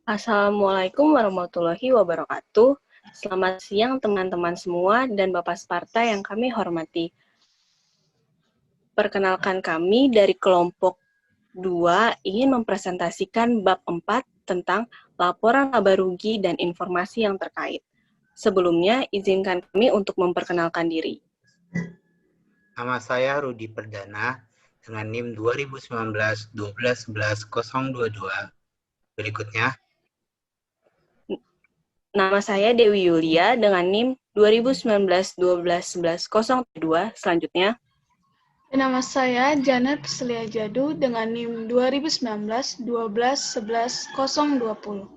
Assalamualaikum warahmatullahi wabarakatuh. Selamat siang teman-teman semua dan Bapak Sparta yang kami hormati. Perkenalkan, kami dari kelompok 2 ingin mempresentasikan bab 4 tentang laporan laba rugi dan informasi yang terkait. Sebelumnya, izinkan kami untuk memperkenalkan diri. Nama saya Rudi Perdana dengan NIM 2019-12-11-022. Berikutnya, Nama saya Dewi Yulia dengan NIM 2019-12-11-032. Selanjutnya, Nama saya Janet Priscilia Jadu dengan NIM 2019-12-11-020.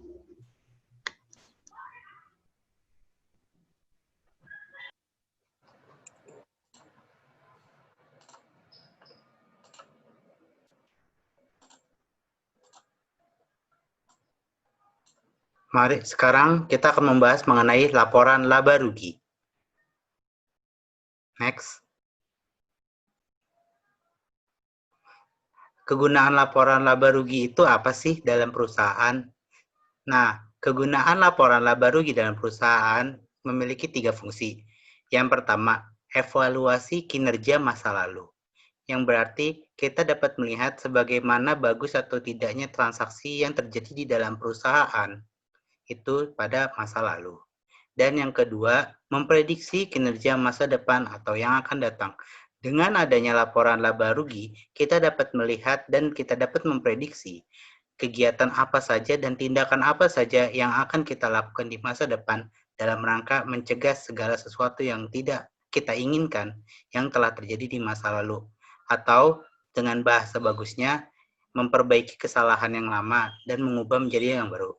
mari sekarang kita akan membahas mengenai laporan laba rugi. Next. Kegunaan laporan laba rugi itu apa sih dalam perusahaan? Nah, kegunaan laporan laba rugi dalam perusahaan memiliki 3 fungsi. Yang pertama, evaluasi kinerja masa lalu. Yang berarti kita dapat melihat sebagaimana bagus atau tidaknya transaksi yang terjadi di dalam perusahaan itu pada masa lalu. Dan yang kedua, memprediksi kinerja masa depan atau yang akan datang. Dengan adanya laporan laba rugi, kita dapat melihat dan kita dapat memprediksi kegiatan apa saja dan tindakan apa saja yang akan kita lakukan di masa depan dalam rangka mencegah segala sesuatu yang tidak kita inginkan yang telah terjadi di masa lalu. Atau dengan bahasa bagusnya, memperbaiki kesalahan yang lama dan mengubah menjadi yang baru.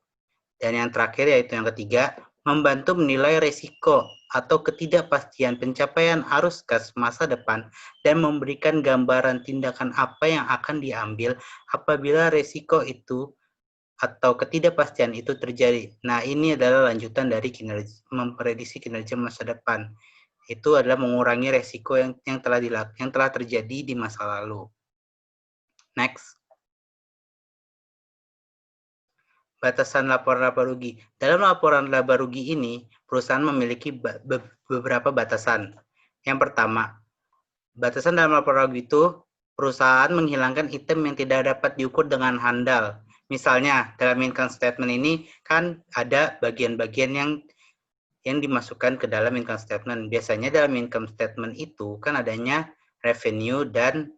Dan yang terakhir yaitu yang ketiga, membantu menilai risiko atau ketidakpastian pencapaian arus kas masa depan dan memberikan gambaran tindakan apa yang akan diambil apabila risiko itu atau ketidakpastian itu terjadi. Nah, ini adalah lanjutan dari memprediksi kinerja masa depan. Itu adalah mengurangi risiko yang telah terjadi di masa lalu. Next. Batasan laporan laba rugi. Dalam laporan laba rugi ini, perusahaan memiliki beberapa batasan. Yang pertama, batasan dalam laporan laba rugi itu, perusahaan menghilangkan item yang tidak dapat diukur dengan handal. Misalnya, dalam income statement ini kan ada bagian-bagian yang dimasukkan ke dalam income statement. Biasanya dalam income statement itu kan adanya revenue dan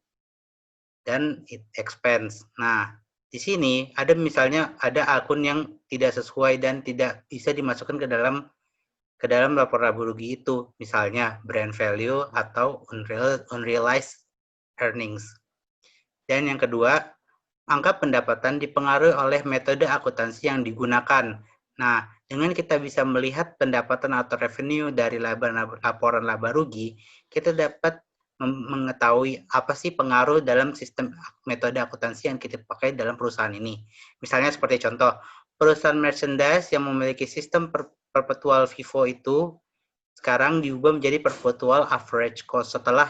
expense. Nah, di sini ada misalnya ada akun yang tidak sesuai dan tidak bisa dimasukkan ke dalam laporan laba rugi itu, misalnya brand value atau unrealized earnings. Dan yang kedua, angka pendapatan dipengaruhi oleh metode akuntansi yang digunakan. Nah, dengan kita bisa melihat pendapatan atau revenue dari laporan laba rugi, kita dapat mengetahui apa sih pengaruh dalam sistem metode akuntansi yang kita pakai dalam perusahaan ini. Misalnya seperti contoh, perusahaan merchandise yang memiliki sistem perpetual FIFO itu sekarang diubah menjadi perpetual average cost setelah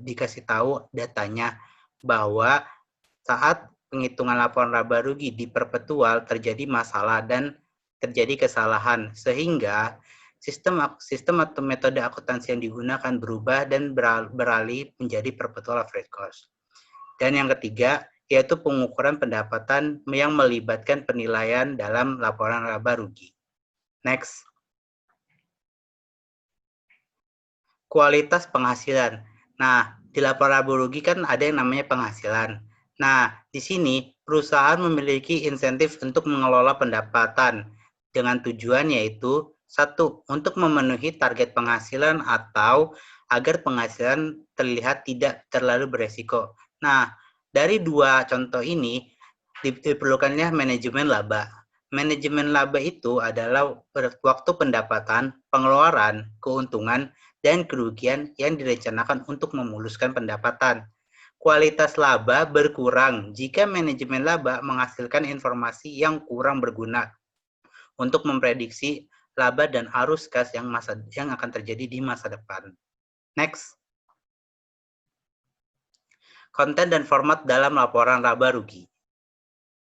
dikasih tahu datanya bahwa saat penghitungan laporan laba rugi di perpetual terjadi masalah dan terjadi kesalahan, sehingga sistem atau metode akuntansi yang digunakan berubah dan beralih menjadi perpetual average cost. Dan yang ketiga, yaitu pengukuran pendapatan yang melibatkan penilaian dalam laporan laba rugi. Next. Kualitas penghasilan. Nah, di laporan laba rugi kan ada yang namanya penghasilan. Nah, di sini perusahaan memiliki insentif untuk mengelola pendapatan dengan tujuan yaitu satu, untuk memenuhi target penghasilan atau agar penghasilan terlihat tidak terlalu beresiko. Nah, dari dua contoh ini diperlukannya manajemen laba. Manajemen laba itu adalah waktu pendapatan, pengeluaran, keuntungan, dan kerugian yang direncanakan untuk memuluskan pendapatan. Kualitas laba berkurang jika manajemen laba menghasilkan informasi yang kurang berguna untuk memprediksi laba dan arus kas yang akan terjadi di masa depan. Next. Konten dan format dalam laporan laba rugi.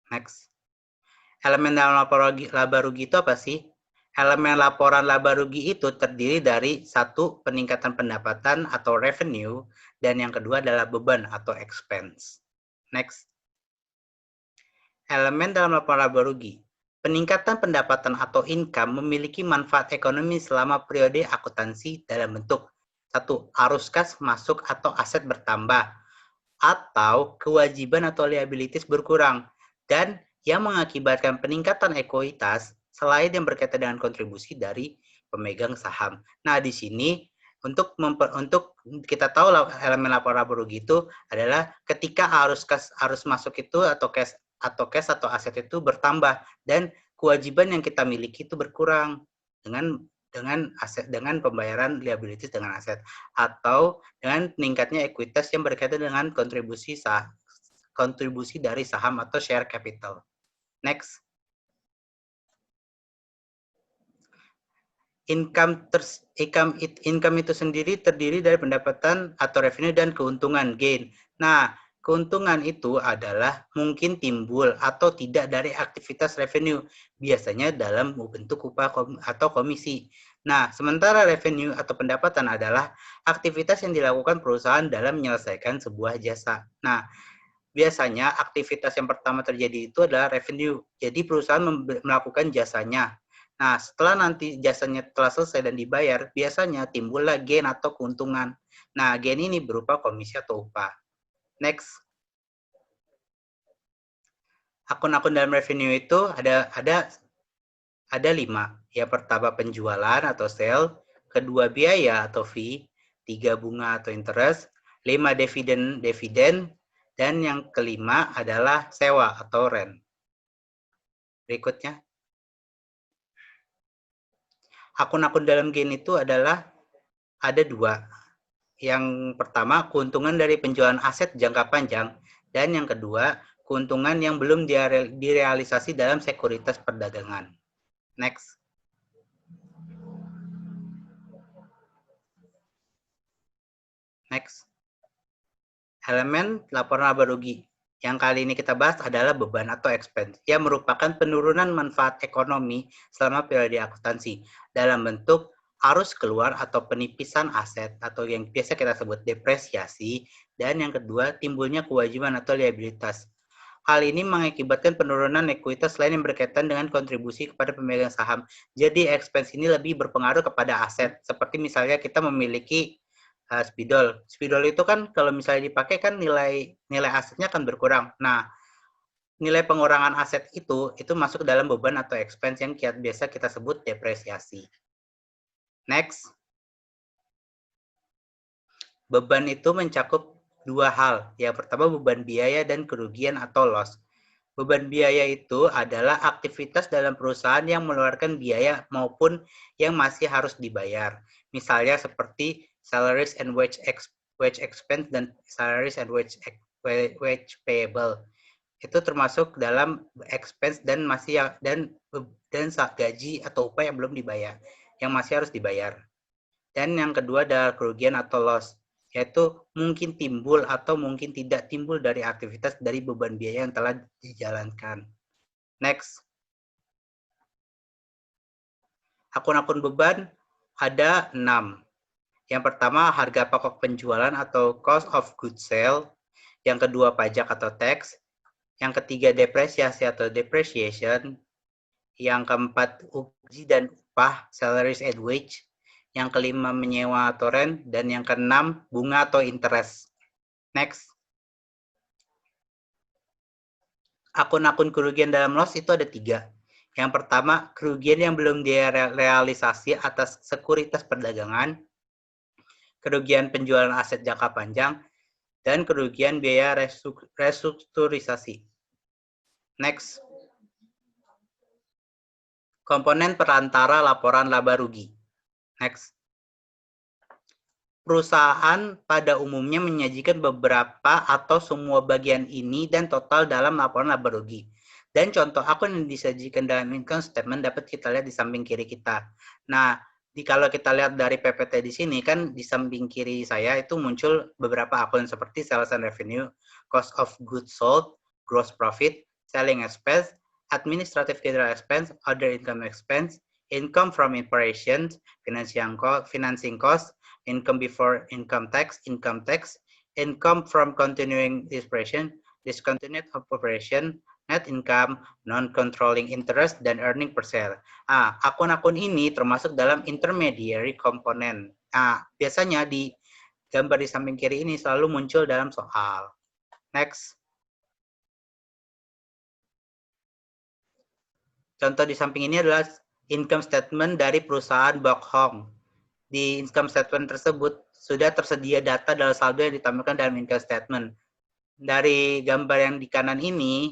Next. Elemen dalam laporan laba rugi itu apa sih? Elemen laporan laba rugi itu terdiri dari satu, peningkatan pendapatan atau revenue, dan yang kedua adalah beban atau expense. Next. Elemen dalam laporan laba rugi. Peningkatan pendapatan atau income memiliki manfaat ekonomi selama periode akuntansi dalam bentuk satu, arus kas masuk atau aset bertambah, atau kewajiban atau liabilities berkurang, dan yang mengakibatkan peningkatan ekuitas selain yang berkaitan dengan kontribusi dari pemegang saham. Nah, di sini untuk kita tahu elemen laporan laba rugi itu adalah ketika arus masuk itu atau cash atau aset itu bertambah dan kewajiban yang kita miliki itu berkurang dengan pembayaran liabilities dengan aset, atau dengan meningkatnya ekuitas yang berkaitan dengan kontribusi dari saham atau share capital. Next. Income itu sendiri terdiri dari pendapatan atau revenue dan keuntungan, gain. Nah, keuntungan itu adalah mungkin timbul atau tidak dari aktivitas revenue, biasanya dalam bentuk upah atau komisi. Nah, sementara revenue atau pendapatan adalah aktivitas yang dilakukan perusahaan dalam menyelesaikan sebuah jasa. Nah, biasanya aktivitas yang pertama terjadi itu adalah revenue. Jadi perusahaan melakukan jasanya. Nah, setelah nanti jasanya telah selesai dan dibayar, biasanya timbullah gain atau keuntungan. Nah, gain ini berupa komisi atau upah. Next. Akun-akun dalam revenue itu ada 5. Yang pertama penjualan atau sale, kedua biaya atau fee, 3 bunga atau interest, 5 dividen, dan yang kelima adalah sewa atau rent. Berikutnya. Akun-akun dalam gain itu ada 2. Yang pertama, keuntungan dari penjualan aset jangka panjang, dan yang kedua, keuntungan yang belum direalisasi dalam sekuritas perdagangan. Next. Next. Elemen laporan laba rugi. Yang kali ini kita bahas adalah beban atau expense, yang merupakan penurunan manfaat ekonomi selama periode akuntansi dalam bentuk arus keluar atau penipisan aset atau yang biasa kita sebut depresiasi, dan yang kedua timbulnya kewajiban atau liabilitas. Hal ini mengakibatkan penurunan ekuitas lain yang berkaitan dengan kontribusi kepada pemegang saham. Jadi expense ini lebih berpengaruh kepada aset, seperti misalnya kita memiliki spidol. Spidol itu kan kalau misalnya dipakai kan nilai asetnya akan berkurang. Nah, nilai pengurangan aset itu masuk dalam beban atau expense yang biasa kita sebut depresiasi. Next. Beban itu mencakup 2 hal. Yang pertama beban biaya dan kerugian atau loss. Beban biaya itu adalah aktivitas dalam perusahaan yang mengeluarkan biaya maupun yang masih harus dibayar. Misalnya seperti salaries and wage expense dan salaries and wage payable. Itu termasuk dalam expense dan gaji atau upah yang belum dibayar, yang masih harus dibayar. Dan yang kedua adalah kerugian atau loss, yaitu mungkin timbul atau mungkin tidak timbul dari aktivitas dari beban biaya yang telah dijalankan. Next. Akun-akun beban ada 6. Yang pertama, harga pokok penjualan atau cost of goods sold. Yang kedua, pajak atau tax. Yang ketiga, depresiasi atau depreciation. Yang keempat, uji dan upah, salaries and wage. Yang kelima, menyewa atau rent. Dan yang keenam, bunga atau interest. Next. Akun-akun kerugian dalam loss itu ada 3. Yang pertama, kerugian yang belum direalisasi atas sekuritas perdagangan, kerugian penjualan aset jangka panjang, dan kerugian biaya restrukturisasi. Next. Komponen perantara laporan laba rugi. Next. Perusahaan pada umumnya menyajikan beberapa atau semua bagian ini dan total dalam laporan laba rugi. Dan contoh akun yang disajikan dalam income statement dapat kita lihat di samping kiri kita. Nah, kalau kita lihat dari PPT di sini kan di samping kiri saya itu muncul beberapa akun seperti sales and revenue, cost of goods sold, gross profit, selling expense, administrative general expense, other income expense, income from operations, financing cost, income before income tax, income from continuing operation, discontinued operation, net income, non-controlling interest, dan earning per share. Akun-akun ini termasuk dalam intermediary component. Biasanya di gambar di samping kiri ini selalu muncul dalam soal. Next. Contoh di samping ini adalah income statement dari perusahaan Bok Hong. Di income statement tersebut sudah tersedia data dalam saldo yang ditampilkan dalam income statement. Dari gambar yang di kanan ini,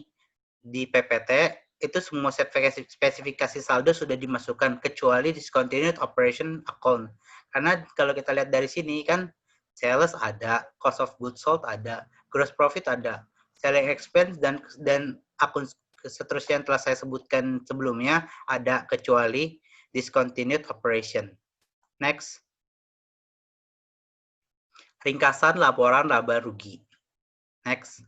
di PPT, itu semua spesifikasi saldo sudah dimasukkan, kecuali discontinued operation account. Karena kalau kita lihat dari sini kan, sales ada, cost of goods sold ada, gross profit ada, selling expense dan akun seterusnya yang telah saya sebutkan sebelumnya ada, kecuali discontinued operation. Next. Ringkasan laporan laba rugi. Next.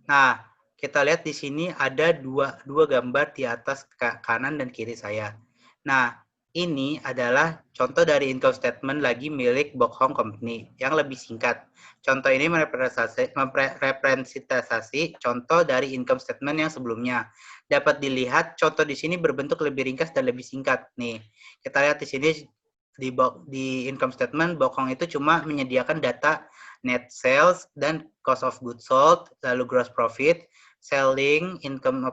Nah, kita lihat di sini ada dua gambar di atas kanan dan kiri saya. Nah, ini adalah contoh dari income statement lagi milik Bok Hong Company yang lebih singkat. Contoh ini merepresentasi contoh dari income statement yang sebelumnya. Dapat dilihat contoh di sini berbentuk lebih ringkas dan lebih singkat. Nih, kita lihat di sini di income statement Bok Hong itu cuma menyediakan data net sales dan cost of goods sold, lalu gross profit, selling, income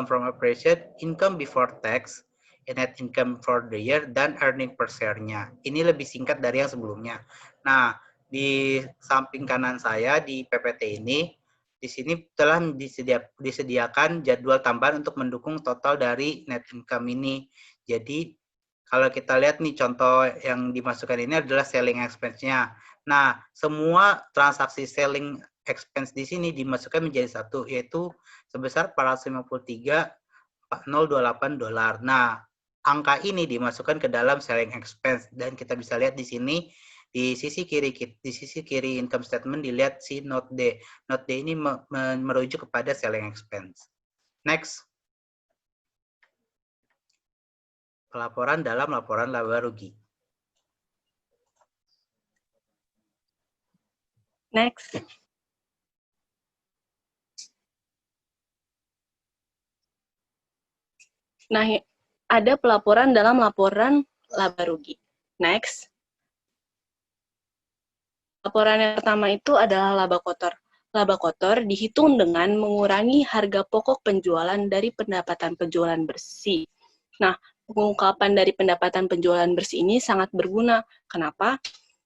from operation, income before tax, net income for the year, dan earning per share-nya. Ini lebih singkat dari yang sebelumnya. Nah, di samping kanan saya di PPT ini, di sini telah disediakan jadwal tambahan untuk mendukung total dari net income ini. Jadi, kalau kita lihat nih contoh yang dimasukkan ini adalah selling expense-nya. Nah, semua transaksi selling expense di sini dimasukkan menjadi satu, yaitu sebesar $453,028. Nah, angka ini dimasukkan ke dalam selling expense dan kita bisa lihat di sini di sisi kiri income statement dilihat si note D. Note D ini merujuk kepada selling expense. Next. Pelaporan dalam laporan laba rugi. Next. Nah, ada pelaporan dalam laporan laba rugi. Next. Laporan yang pertama itu adalah laba kotor. Laba kotor dihitung dengan mengurangi harga pokok penjualan dari pendapatan penjualan bersih. Nah, pengungkapan dari pendapatan penjualan bersih ini sangat berguna. Kenapa?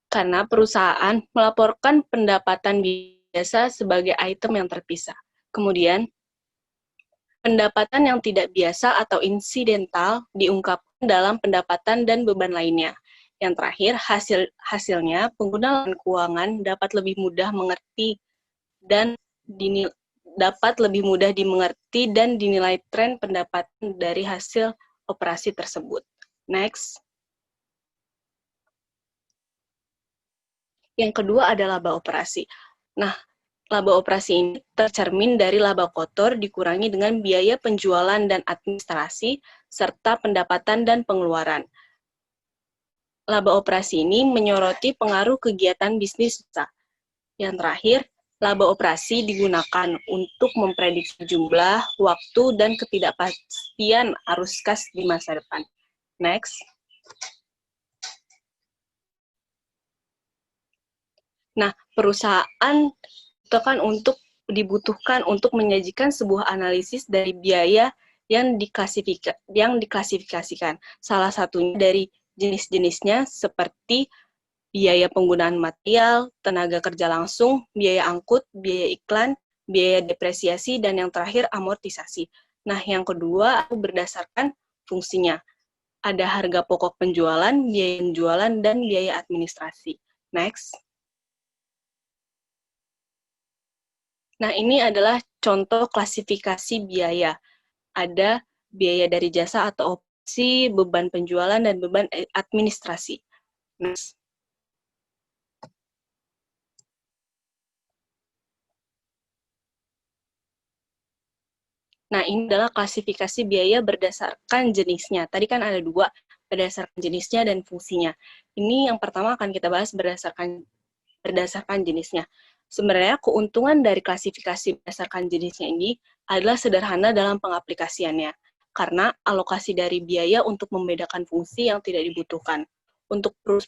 Karena perusahaan melaporkan pendapatan biasa sebagai item yang terpisah. Kemudian, pendapatan yang tidak biasa atau insidental diungkapkan dalam pendapatan dan beban lainnya. Yang terakhir, hasilnya pengguna laporan keuangan dapat lebih mudah mengerti dan dinilai tren pendapatan dari hasil operasi tersebut. Next. Yang kedua adalah laba operasi. Nah, laba operasi ini tercermin dari laba kotor dikurangi dengan biaya penjualan dan administrasi, serta pendapatan dan pengeluaran. Laba operasi ini menyoroti pengaruh kegiatan bisnis. Yang terakhir, laba operasi digunakan untuk memprediksi jumlah, waktu, dan ketidakpastian arus kas di masa depan. Next. Nah, perusahaan dibutuhkan untuk menyajikan sebuah analisis dari biaya yang diklasifikasikan. Salah satunya dari jenis-jenisnya seperti biaya penggunaan material, tenaga kerja langsung, biaya angkut, biaya iklan, biaya depresiasi, dan yang terakhir amortisasi. Nah, yang kedua berdasarkan fungsinya. Ada harga pokok penjualan, biaya penjualan, dan biaya administrasi. Next. Nah, ini adalah contoh klasifikasi biaya. Ada biaya dari jasa atau opsi, beban penjualan, dan beban administrasi. Next. Nah, ini adalah klasifikasi biaya berdasarkan jenisnya. Tadi kan ada 2, berdasarkan jenisnya dan fungsinya. Ini yang pertama akan kita bahas berdasarkan jenisnya. Sebenarnya keuntungan dari klasifikasi berdasarkan jenisnya ini adalah sederhana dalam pengaplikasiannya, karena alokasi dari biaya untuk membedakan fungsi yang tidak dibutuhkan.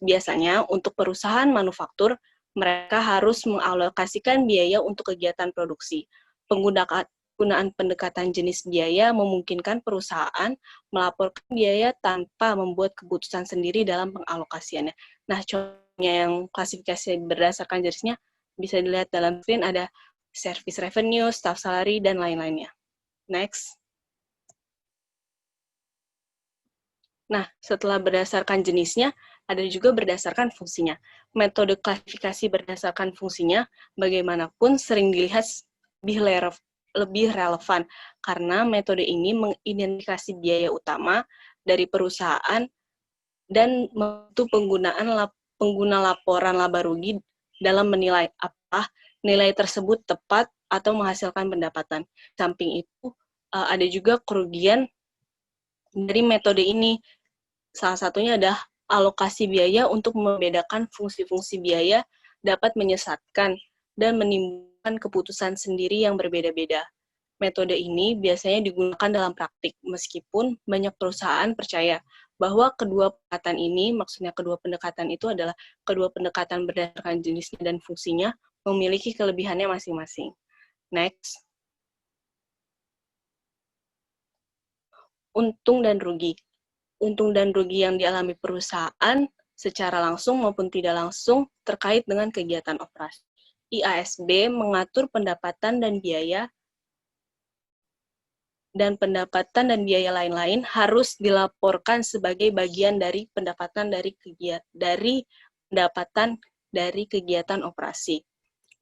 Biasanya, untuk perusahaan manufaktur, mereka harus mengalokasikan biaya untuk kegiatan produksi. Penggunaan pendekatan jenis biaya memungkinkan perusahaan melaporkan biaya tanpa membuat keputusan sendiri dalam pengalokasiannya. Nah, contohnya yang klasifikasi berdasarkan jenisnya bisa dilihat dalam screen, ada service revenue, staff salary, dan lain-lainnya. Next. Nah, setelah berdasarkan jenisnya, ada juga berdasarkan fungsinya. Metode klasifikasi berdasarkan fungsinya, bagaimanapun sering dilihat lebih relevan, karena metode ini mengidentifikasi biaya utama dari perusahaan dan membantu pengguna laporan laba rugi dalam menilai apakah nilai tersebut tepat atau menghasilkan pendapatan. Samping itu, ada juga kerugian dari metode ini. Salah satunya adalah alokasi biaya untuk membedakan fungsi-fungsi biaya dapat menyesatkan dan menimbulkan keputusan sendiri yang berbeda-beda. Metode ini biasanya digunakan dalam praktik, meskipun banyak perusahaan percaya bahwa kedua pendekatan itu adalah kedua pendekatan berdasarkan jenisnya dan fungsinya memiliki kelebihannya masing-masing. Next. Untung dan rugi. Untung dan rugi yang dialami perusahaan secara langsung maupun tidak langsung terkait dengan kegiatan operasi. IASB mengatur pendapatan dan biaya lain-lain harus dilaporkan sebagai bagian dari pendapatan dari kegiatan operasi.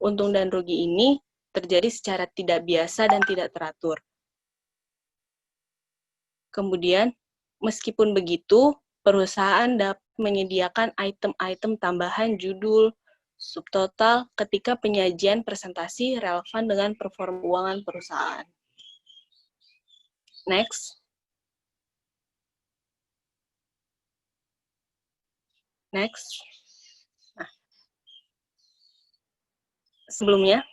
Untung dan rugi ini terjadi secara tidak biasa dan tidak teratur. Kemudian, meskipun begitu, perusahaan dapat menyediakan item-item tambahan judul, subtotal ketika penyajian presentasi relevan dengan performa keuangan perusahaan. Next. Next. Nah, sebelumnya.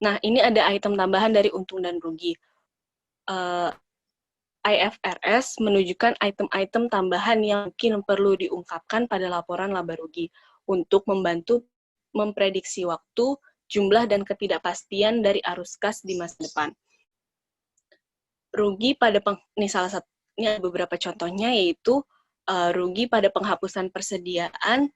Nah, ini ada item tambahan dari untung dan rugi. IFRS menunjukkan item-item tambahan yang mungkin perlu diungkapkan pada laporan laba rugi untuk membantu memprediksi waktu, jumlah, dan ketidakpastian dari arus kas di masa depan. Rugi pada ini salah satunya, beberapa contohnya yaitu rugi pada penghapusan persediaan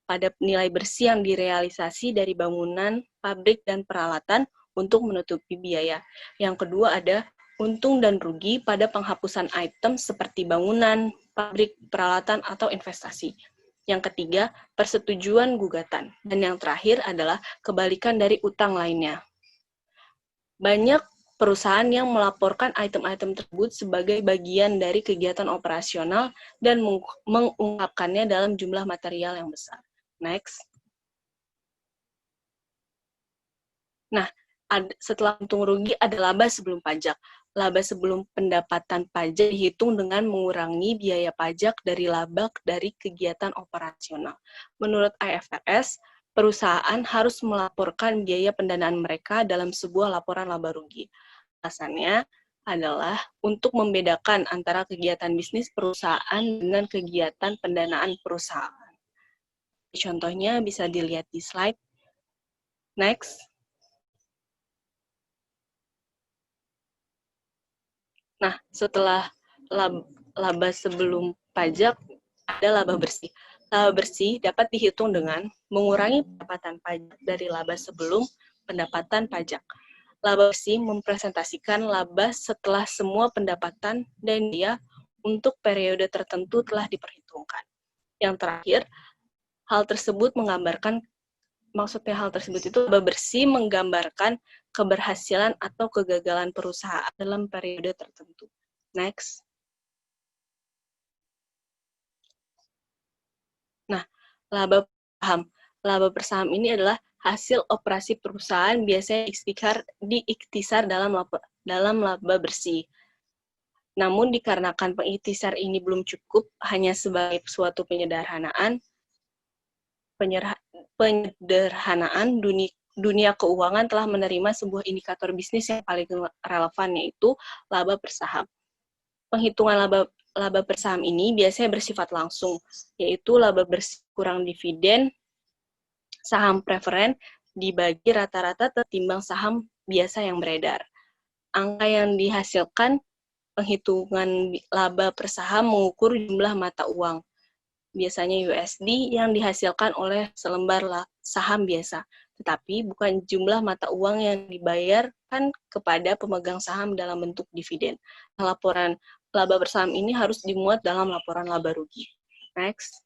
pada nilai bersih yang direalisasi dari bangunan, pabrik, dan peralatan untuk menutupi biaya. Yang kedua ada untung dan rugi pada penghapusan item seperti bangunan, pabrik, peralatan, atau investasi. Yang ketiga, persetujuan gugatan. Dan yang terakhir adalah kebalikan dari utang lainnya. Banyak perusahaan yang melaporkan item-item tersebut sebagai bagian dari kegiatan operasional dan mengungkapkannya dalam jumlah material yang besar. Next. Nah, setelah untung rugi ada laba sebelum pajak. Laba sebelum pendapatan pajak dihitung dengan mengurangi biaya pajak dari laba dari kegiatan operasional. Menurut IFRS, perusahaan harus melaporkan biaya pendanaan mereka dalam sebuah laporan laba rugi. Alasannya adalah untuk membedakan antara kegiatan bisnis perusahaan dengan kegiatan pendanaan perusahaan. Contohnya bisa dilihat di slide. Next. Nah, setelah laba sebelum pajak, ada laba bersih. Laba bersih dapat dihitung dengan mengurangi pendapatan pajak dari laba sebelum pendapatan pajak. Laba bersih mempresentasikan laba setelah semua pendapatan dan biaya untuk periode tertentu telah diperhitungkan. Yang terakhir, hal tersebut itu laba bersih menggambarkan keberhasilan atau kegagalan perusahaan dalam periode tertentu. Next. Nah, laba per saham. Laba per saham ini adalah hasil operasi perusahaan biasanya diiktisar dalam laba bersih. Namun dikarenakan pengiktisar ini belum cukup hanya sebagai suatu penyederhanaan dunia keuangan telah menerima sebuah indikator bisnis yang paling relevan, yaitu laba per saham. Penghitungan laba per saham ini biasanya bersifat langsung, yaitu laba bersih kurang dividen saham preferen dibagi rata-rata tertimbang saham biasa yang beredar. Angka yang dihasilkan penghitungan laba per saham mengukur jumlah mata uang, biasanya USD, yang dihasilkan oleh selembar saham biasa, tetapi bukan jumlah mata uang yang dibayarkan kepada pemegang saham dalam bentuk dividen. Laporan laba per saham ini harus dimuat dalam laporan laba rugi. Next.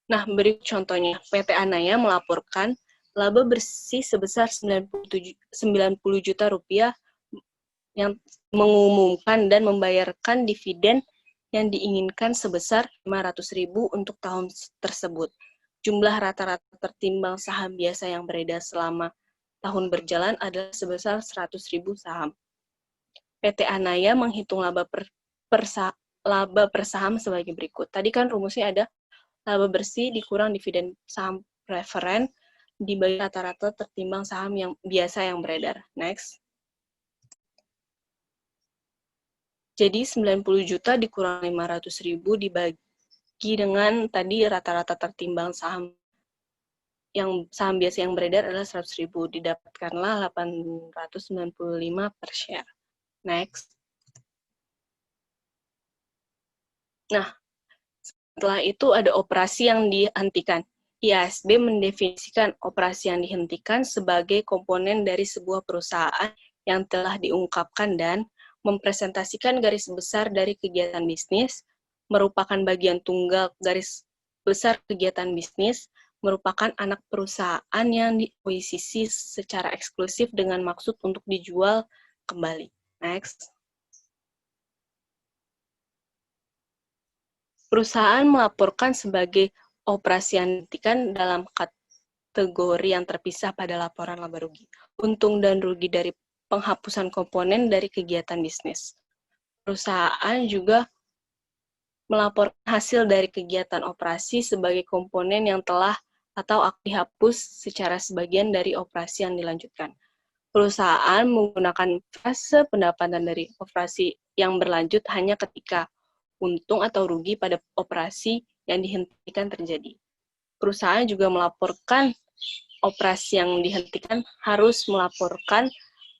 Nah, berikut contohnya. PT Anaya melaporkan laba bersih sebesar 90 juta rupiah yang mengumumkan dan membayarkan dividen yang diinginkan sebesar 500.000 untuk tahun tersebut. Jumlah rata-rata tertimbang saham biasa yang beredar selama tahun berjalan adalah sebesar 100.000 saham. PT Anaya menghitung laba per saham sebagai berikut. Tadi kan rumusnya ada laba bersih dikurang dividen saham preferen dibagi rata-rata tertimbang saham yang biasa yang beredar. Next. Jadi 90 juta dikurang 500.000 dibagi dengan tadi rata-rata tertimbang saham biasa yang beredar adalah 100.000, didapatkanlah 895 per share. Next. Nah, setelah itu ada operasi yang dihentikan. IASB mendefinisikan operasi yang dihentikan sebagai komponen dari sebuah perusahaan yang telah diungkapkan dan mempresentasikan garis besar dari kegiatan bisnis, merupakan bagian tunggal garis besar kegiatan bisnis, merupakan anak perusahaan yang diakuisisi secara eksklusif dengan maksud untuk dijual kembali. Next. Perusahaan melaporkan sebagai operasi yang dihentikan dalam kategori yang terpisah pada laporan laba rugi. Untung dan rugi dari penghapusan komponen dari kegiatan bisnis. Perusahaan juga melaporkan hasil dari kegiatan operasi sebagai komponen yang telah atau dihapus secara sebagian dari operasi yang dilanjutkan. Perusahaan menggunakan fase pendapatan dari operasi yang berlanjut hanya ketika untung atau rugi pada operasi yang dihentikan terjadi. Perusahaan juga melaporkan operasi yang dihentikan harus melaporkan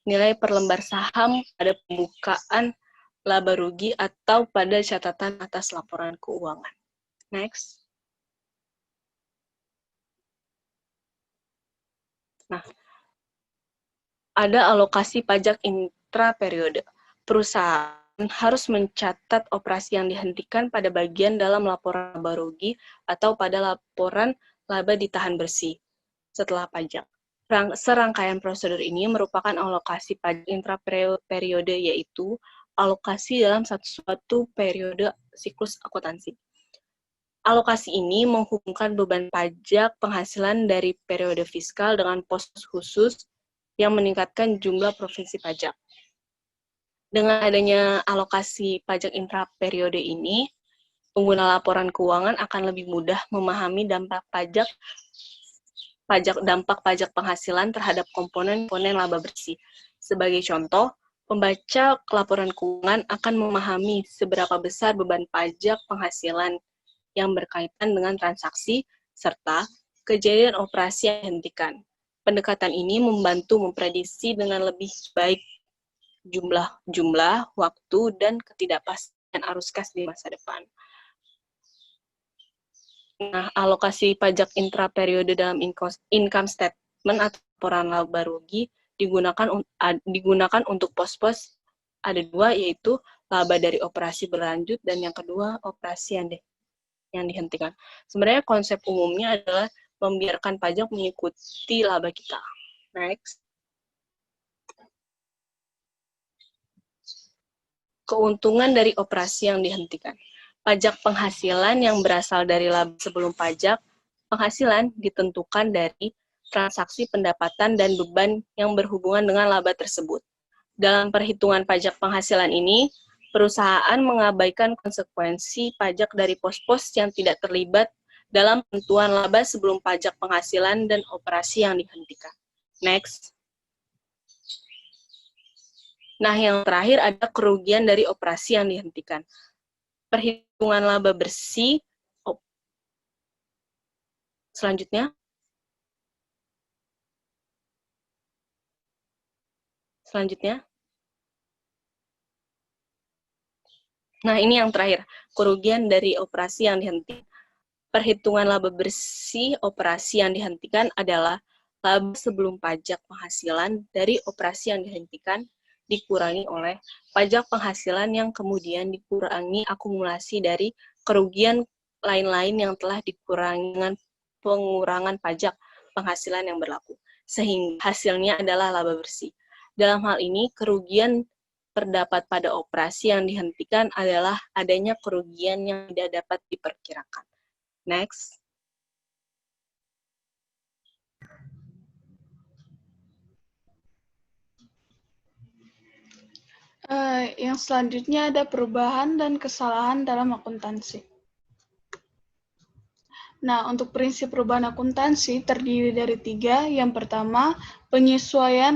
nilai per lembar saham pada pembukaan laba rugi atau pada catatan atas laporan keuangan. Next. Nah, ada alokasi pajak intra-periode. Perusahaan harus mencatat operasi yang dihentikan pada bagian dalam laporan laba rugi atau pada laporan laba ditahan bersih setelah pajak. Serangkaian prosedur ini merupakan alokasi pajak intra-periode, yaitu alokasi dalam suatu periode siklus akuntansi. Alokasi ini menghubungkan beban pajak penghasilan dari periode fiskal dengan pos khusus yang meningkatkan jumlah provinsi pajak. Dengan adanya alokasi pajak intra-periode ini, pengguna laporan keuangan akan lebih mudah memahami dampak pajak penghasilan terhadap komponen laba bersih. Sebagai contoh, pembaca laporan keuangan akan memahami seberapa besar beban pajak penghasilan yang berkaitan dengan transaksi serta kejadian operasi yang dihentikan. Pendekatan ini membantu memprediksi dengan lebih baik jumlah, waktu, dan ketidakpastian arus kas di masa depan. Nah, alokasi pajak intra-periode dalam income statement atau laporan laba rugi digunakan untuk pos-pos ada dua, yaitu laba dari operasi berlanjut dan yang kedua operasi yang dihentikan. Sebenarnya konsep umumnya adalah membiarkan pajak mengikuti laba kita. Next. Keuntungan dari operasi yang dihentikan. Pajak penghasilan yang berasal dari laba sebelum pajak penghasilan ditentukan dari transaksi pendapatan dan beban yang berhubungan dengan laba tersebut. Dalam perhitungan pajak penghasilan ini, perusahaan mengabaikan konsekuensi pajak dari pos-pos yang tidak terlibat dalam penentuan laba sebelum pajak penghasilan dan operasi yang dihentikan. Next. Nah, yang terakhir ada kerugian dari operasi yang dihentikan. Perhitungan laba bersih. Selanjutnya. Nah, ini yang terakhir, kerugian dari operasi yang dihentikan. Perhitungan laba bersih operasi yang dihentikan adalah laba sebelum pajak penghasilan dari operasi yang dihentikan dikurangi oleh pajak penghasilan yang kemudian dikurangi akumulasi dari kerugian lain-lain yang telah dikurangi dengan pengurangan pajak penghasilan yang berlaku, sehingga hasilnya adalah laba bersih. Dalam hal ini, kerugian terdapat pada operasi yang dihentikan adalah adanya kerugian yang tidak dapat diperkirakan. Next. Yang selanjutnya ada perubahan dan kesalahan dalam akuntansi. Nah, untuk prinsip perubahan akuntansi terdiri dari 3. Yang pertama, penyesuaian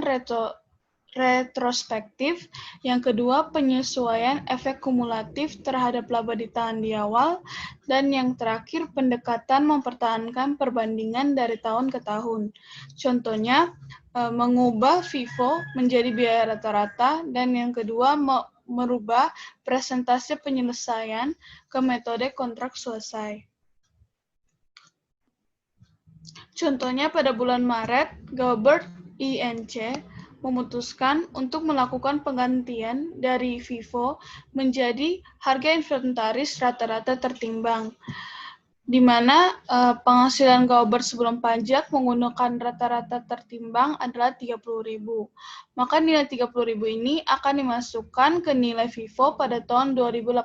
retrospektif. Yang kedua, penyesuaian efek kumulatif terhadap laba ditahan di awal. Dan yang terakhir, pendekatan mempertahankan perbandingan dari tahun ke tahun. Contohnya, mengubah FIFO menjadi biaya rata-rata. Dan yang kedua, merubah presentase penyelesaian ke metode kontrak selesai. Contohnya pada bulan Maret, Gaubert Inc. memutuskan untuk melakukan penggantian dari FIFO menjadi harga inventaris rata-rata tertimbang, di mana penghasilan Gaubert sebelum pajak menggunakan rata-rata tertimbang adalah 30.000. Maka nilai 30.000 ini akan dimasukkan ke nilai FIFO pada tahun 2018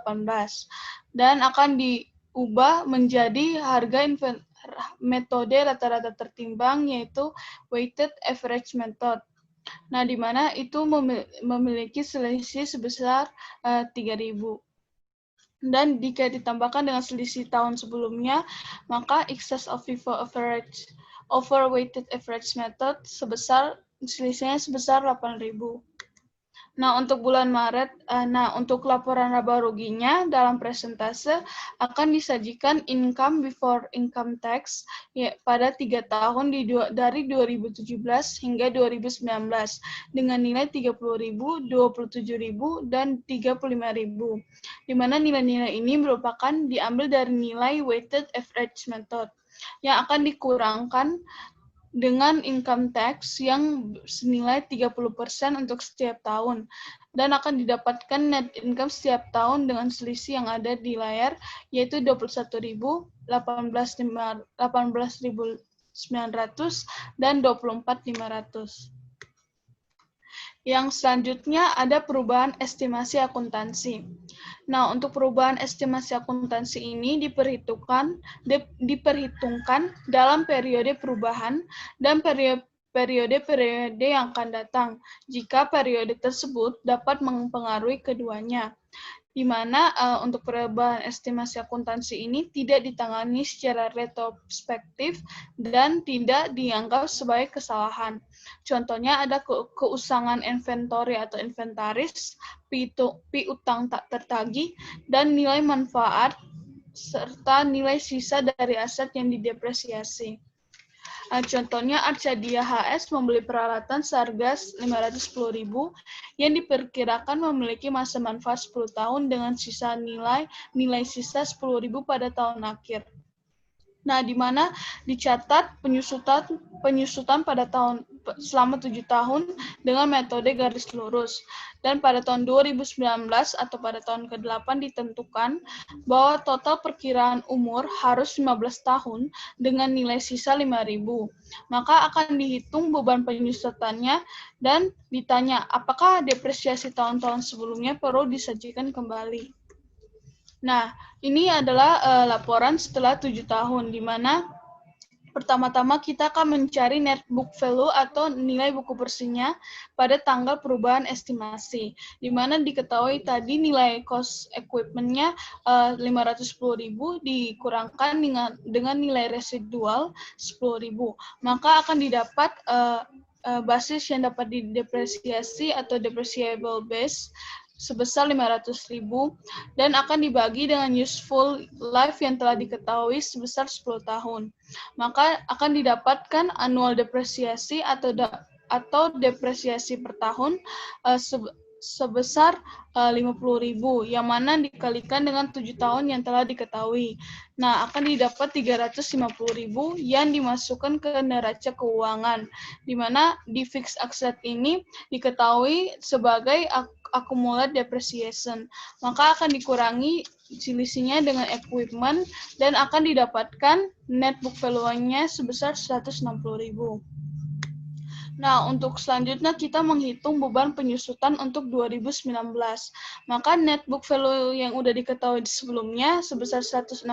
dan akan diubah menjadi harga metode rata-rata tertimbang, yaitu weighted average method. Nah, di mana itu memiliki selisih sebesar 3.000. Dan jika ditambahkan dengan selisih tahun sebelumnya, maka excess of FIFO average over weighted average method selisihnya sebesar 8.000. Nah, untuk bulan Maret, untuk laporan laba ruginya dalam presentase akan disajikan income before income tax pada 3 tahun dari 2017 hingga 2019 dengan nilai 30.000, 27.000, dan 35.000. Di mana nilai-nilai ini merupakan diambil dari nilai weighted average method yang akan dikurangkan dengan income tax yang senilai 30% untuk setiap tahun, dan akan didapatkan net income setiap tahun dengan selisih yang ada di layar, yaitu 21.000, 18.900, dan 24.500. Yang selanjutnya ada perubahan estimasi akuntansi. Nah, untuk perubahan estimasi akuntansi ini diperhitungkan dalam periode perubahan dan periode-periode yang akan datang, jika periode tersebut dapat mempengaruhi keduanya. Di mana untuk perubahan estimasi akuntansi ini tidak ditangani secara retrospektif dan tidak dianggap sebagai kesalahan. Contohnya ada keusangan inventory atau inventaris, piutang tak tertagih, dan nilai manfaat, serta nilai sisa dari aset yang didepresiasi. Contohnya Arcadia HS membeli peralatan seharga 510.000 yang diperkirakan memiliki masa manfaat 10 tahun dengan sisa nilai sisa 10.000 pada tahun akhir. Nah, di mana dicatat penyusutan pada selama 7 tahun dengan metode garis lurus. Dan pada tahun 2019 atau pada tahun ke-8 ditentukan bahwa total perkiraan umur harus 15 tahun dengan nilai sisa 5.000. Maka akan dihitung beban penyusutannya dan ditanya apakah depresiasi tahun-tahun sebelumnya perlu disajikan kembali. Nah, ini adalah laporan setelah 7 tahun, di mana pertama-tama kita akan mencari net book value atau nilai buku bersihnya pada tanggal perubahan estimasi, di mana diketahui tadi nilai cost equipment-nya 510.000 dikurangkan dengan nilai residual 10.000, maka akan didapat basis yang dapat didepresiasi atau depreciable base sebesar 500.000 dan akan dibagi dengan useful life yang telah diketahui sebesar 10 tahun. Maka akan didapatkan annual depresiasi atau depresiasi per tahun sebesar 50.000 yang mana dikalikan dengan 7 tahun yang telah diketahui. Nah, akan didapat 350.000 yang dimasukkan ke neraca keuangan, di mana di fixed asset ini diketahui sebagai accumulated depreciation. Maka akan dikurangi selisihnya dengan equipment dan akan didapatkan net book value-nya sebesar 160.000. Nah, untuk selanjutnya kita menghitung beban penyusutan untuk 2019. Maka net book value yang udah diketahui sebelumnya sebesar 160.000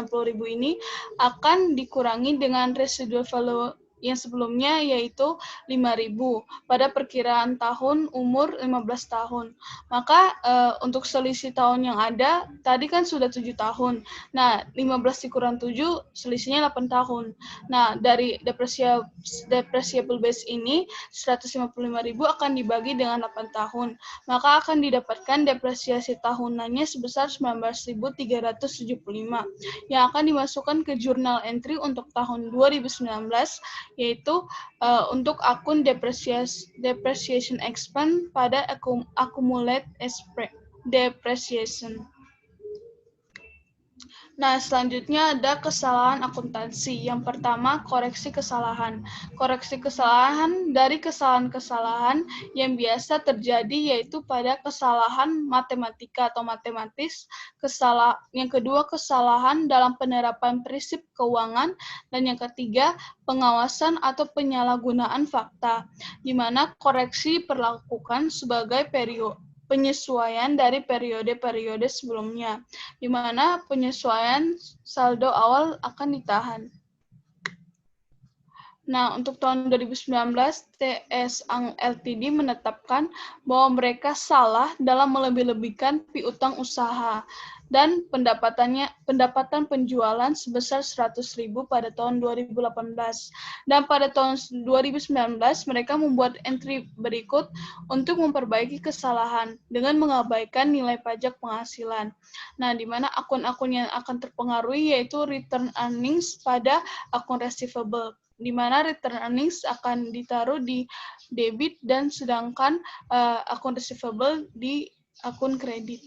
ini akan dikurangi dengan residual value yang sebelumnya yaitu 5.000 pada perkiraan tahun umur 15 tahun. Maka untuk selisih tahun yang ada tadi kan sudah 7 tahun. Nah, 15 dikurang 7 selisihnya 8 tahun. Nah, dari depreciable base ini 155.000 akan dibagi dengan 8 tahun. Maka akan didapatkan depresiasi tahunannya sebesar 19.375 yang akan dimasukkan ke jurnal entry untuk tahun 2019 yaitu untuk akun depreciation expense pada accumulated depreciation. Nah, selanjutnya ada kesalahan akuntansi. Yang pertama, koreksi kesalahan. Koreksi kesalahan dari kesalahan-kesalahan yang biasa terjadi yaitu pada kesalahan matematika atau matematis, yang kedua kesalahan dalam penerapan prinsip keuangan, dan yang ketiga pengawasan atau penyalahgunaan fakta, di mana koreksi diperlakukan sebagai penyesuaian dari periode-periode sebelumnya, di mana penyesuaian saldo awal akan ditahan. Nah, untuk tahun 2019, TS Ang Ltd menetapkan bahwa mereka salah dalam melebih-lebihkan piutang usaha dan pendapatan penjualan sebesar 100.000 pada tahun 2018. Dan pada tahun 2019, mereka membuat entry berikut untuk memperbaiki kesalahan dengan mengabaikan nilai pajak penghasilan. Nah, di mana akun-akun yang akan terpengaruhi yaitu return earnings pada akun receivable, di mana return earnings akan ditaruh di debit dan sedangkan akun receivable di akun kredit.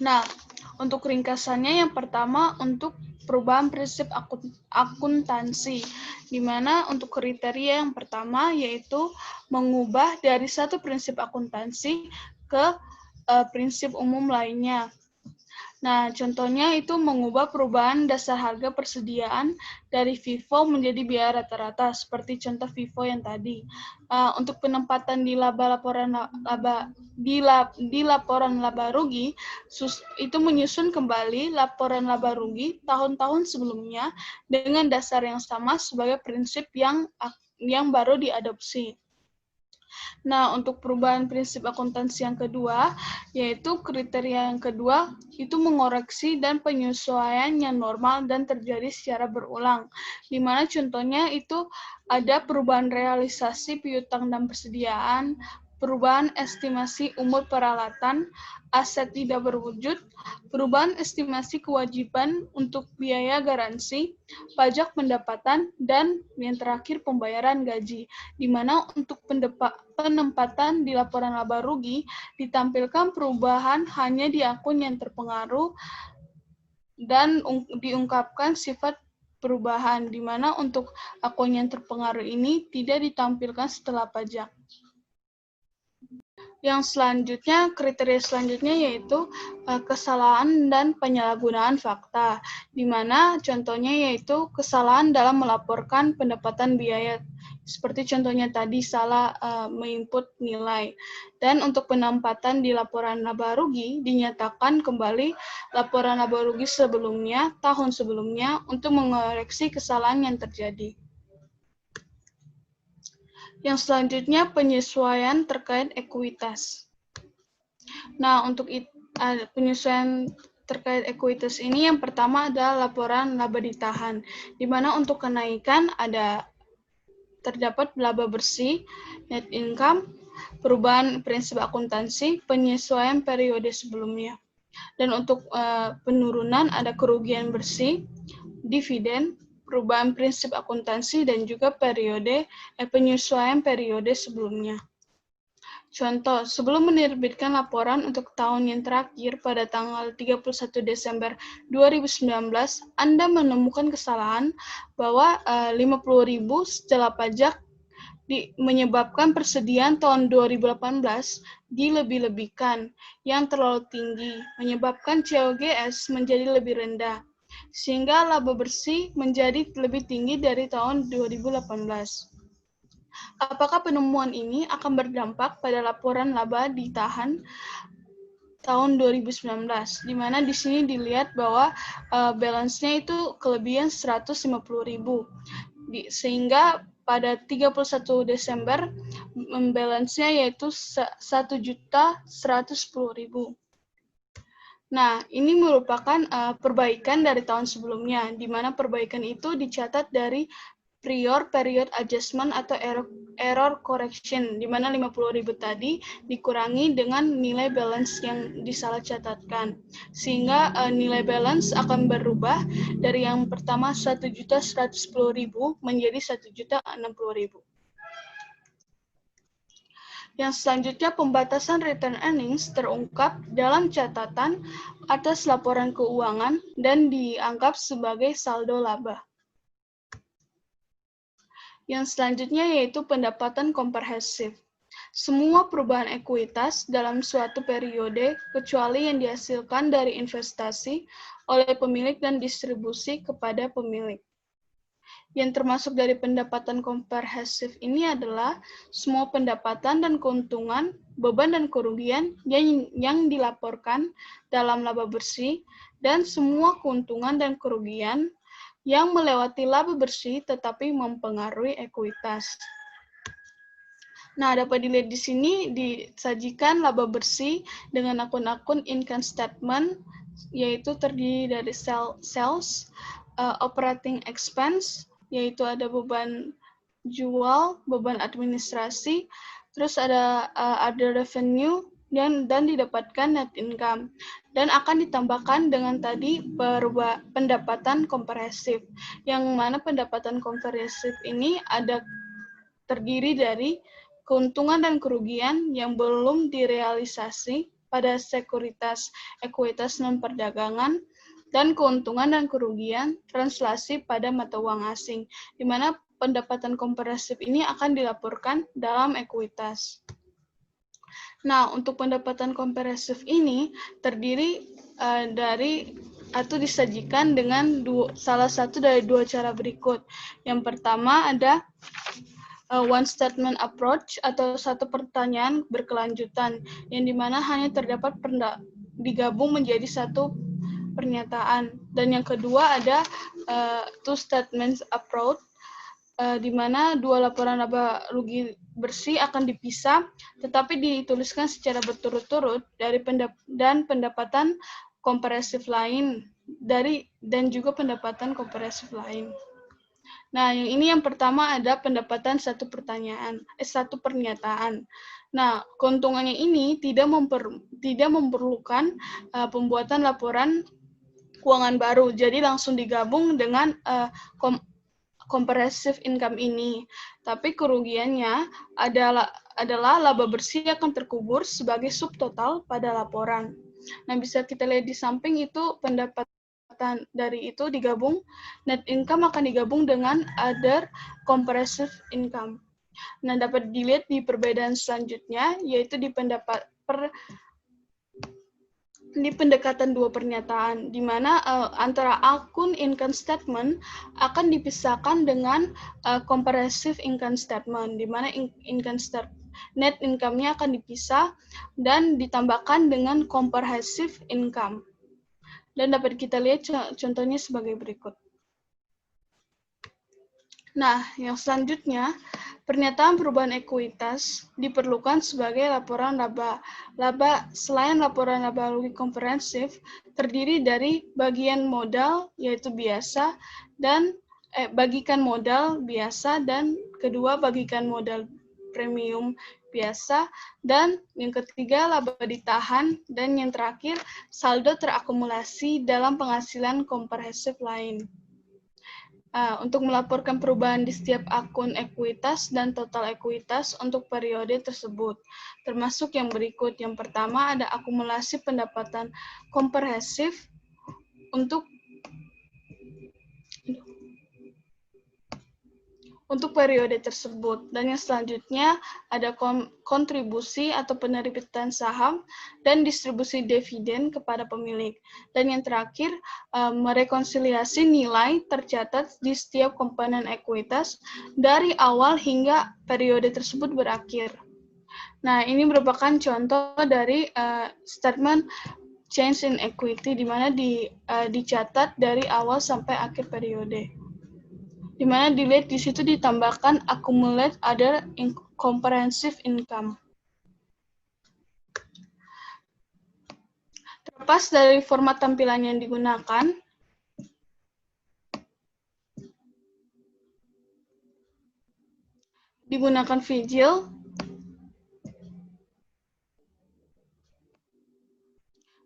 Nah, untuk ringkasannya yang pertama untuk perubahan prinsip akuntansi, di mana untuk kriteria yang pertama yaitu mengubah dari satu prinsip akuntansi ke prinsip umum lainnya. Nah, contohnya itu mengubah perubahan dasar harga persediaan dari FIFO menjadi biaya rata-rata, seperti contoh FIFO yang tadi. Untuk penempatan di laporan laba rugi, itu menyusun kembali laporan laba rugi tahun-tahun sebelumnya dengan dasar yang sama sebagai prinsip yang baru diadopsi. Nah, untuk perubahan prinsip akuntansi yang kedua, yaitu kriteria yang kedua, itu mengoreksi dan penyesuaian yang normal dan terjadi secara berulang. Di mana contohnya itu ada perubahan realisasi piutang dan persediaan, perubahan estimasi umur peralatan, aset tidak berwujud, perubahan estimasi kewajiban untuk biaya garansi, pajak pendapatan, dan yang terakhir pembayaran gaji, di mana untuk penempatan di laporan laba rugi ditampilkan perubahan hanya di akun yang terpengaruh dan diungkapkan sifat perubahan, di mana untuk akun yang terpengaruh ini tidak ditampilkan setelah pajak. Yang selanjutnya, kriteria selanjutnya yaitu kesalahan dan penyalahgunaan fakta, di mana contohnya yaitu kesalahan dalam melaporkan pendapatan biaya, seperti contohnya tadi salah menginput nilai. Dan untuk penempatan di laporan laba rugi, dinyatakan kembali laporan laba rugi sebelumnya, tahun sebelumnya, untuk mengoreksi kesalahan yang terjadi. Yang selanjutnya, penyesuaian terkait ekuitas. Nah, untuk penyesuaian terkait ekuitas ini, yang pertama adalah laporan laba ditahan, di mana untuk kenaikan terdapat laba bersih, net income, perubahan prinsip akuntansi, penyesuaian periode sebelumnya. Dan untuk penurunan ada kerugian bersih, dividen, perubahan prinsip akuntansi, dan juga penyesuaian periode sebelumnya. Contoh, sebelum menerbitkan laporan untuk tahun yang terakhir pada tanggal 31 Desember 2019, Anda menemukan kesalahan bahwa 50.000 setelah pajak menyebabkan persediaan tahun 2018 dilebih-lebihkan yang terlalu tinggi, menyebabkan COGS menjadi lebih rendah, sehingga laba bersih menjadi lebih tinggi dari tahun 2018. Apakah penemuan ini akan berdampak pada laporan laba ditahan tahun 2019, di mana di sini dilihat bahwa balance-nya itu kelebihan 150.000, sehingga pada 31 Desember balance-nya yaitu 1.110.000. Nah, ini merupakan perbaikan dari tahun sebelumnya, di mana perbaikan itu dicatat dari prior period adjustment atau error correction, di mana 50.000 tadi dikurangi dengan nilai balance yang disalah catatkan, sehingga nilai balance akan berubah dari yang pertama 1.110.000 menjadi 1.060.000. Yang selanjutnya, pembatasan return earnings terungkap dalam catatan atas laporan keuangan dan dianggap sebagai saldo laba. Yang selanjutnya yaitu pendapatan komprehensif. Semua perubahan ekuitas dalam suatu periode kecuali yang dihasilkan dari investasi oleh pemilik dan distribusi kepada pemilik. Yang termasuk dari pendapatan komprehensif ini adalah semua pendapatan dan keuntungan, beban dan kerugian yang dilaporkan dalam laba bersih, dan semua keuntungan dan kerugian yang melewati laba bersih tetapi mempengaruhi ekuitas. Nah, dapat dilihat di sini disajikan laba bersih dengan akun-akun income statement, yaitu terdiri dari sales, operating expense, yaitu ada beban jual, beban administrasi, terus ada other revenue, dan didapatkan net income. Dan akan ditambahkan dengan tadi pendapatan komprehensif, yang mana pendapatan komprehensif ini terdiri dari keuntungan dan kerugian yang belum direalisasi pada sekuritas ekuitas non-perdagangan, dan keuntungan dan kerugian translasi pada mata uang asing, di mana pendapatan komprehensif ini akan dilaporkan dalam ekuitas. Nah, untuk pendapatan komprehensif ini terdiri dari atau disajikan dengan salah satu dari dua cara berikut. Yang pertama ada one statement approach atau satu pertanyaan berkelanjutan, yang dimana hanya terdapat digabung menjadi satu pernyataan. Dan yang kedua ada two statements approach, di mana dua laporan laba rugi bersih akan dipisah, tetapi dituliskan secara berturut-turut dan pendapatan komprehensif lain dan juga pendapatan komprehensif lain. Nah, yang pertama ada pendapatan satu pernyataan. Nah, keuntungannya ini tidak memerlukan pembuatan laporan keuangan baru, jadi langsung digabung dengan comprehensive income ini. Tapi kerugiannya adalah laba bersih akan terkubur sebagai subtotal pada laporan. Nah, bisa kita lihat di samping itu pendapatan dari itu digabung, net income akan digabung dengan other comprehensive income. Nah, dapat dilihat di perbedaan selanjutnya, yaitu di pendekatan dua pernyataan, di mana antara akun income statement akan dipisahkan dengan comprehensive income statement, di mana net income-nya akan dipisah dan ditambahkan dengan comprehensive income. Dan dapat kita lihat contohnya sebagai berikut. Nah, yang selanjutnya, pernyataan perubahan ekuitas diperlukan sebagai laporan laba. Laba selain laporan laba rugi komprehensif terdiri dari bagian modal yaitu biasa dan bagikan modal biasa dan kedua bagikan modal premium biasa dan yang ketiga laba ditahan dan yang terakhir saldo terakumulasi dalam penghasilan komprehensif lain. Untuk melaporkan perubahan di setiap akun ekuitas dan total ekuitas untuk periode tersebut, termasuk yang berikut. Yang pertama ada akumulasi pendapatan komprehensif untuk periode tersebut. Dan yang selanjutnya ada kontribusi atau penerbitan saham dan distribusi dividen kepada pemilik. Dan yang terakhir, merekonsiliasi nilai tercatat di setiap komponen ekuitas dari awal hingga periode tersebut berakhir. Nah, ini merupakan contoh dari statement change in equity, di mana dicatat dari awal sampai akhir periode. Di mana dilihat di situ ditambahkan accumulate other comprehensive income. Terlepas dari format tampilan yang digunakan, Vigil,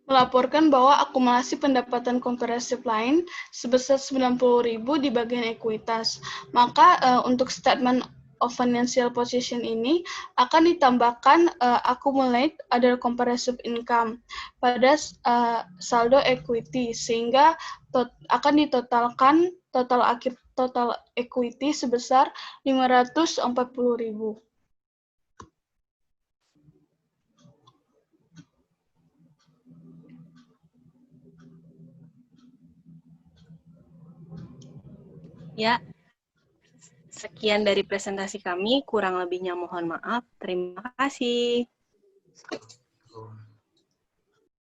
melaporkan bahwa akumulasi pendapatan komprehensif lain sebesar 90.000 di bagian ekuitas. Maka untuk statement of financial position ini akan ditambahkan accumulate other comprehensive income pada saldo equity, sehingga akan ditotalkan total equity sebesar 540.000. Ya, sekian dari presentasi kami. Kurang lebihnya mohon maaf. Terima kasih.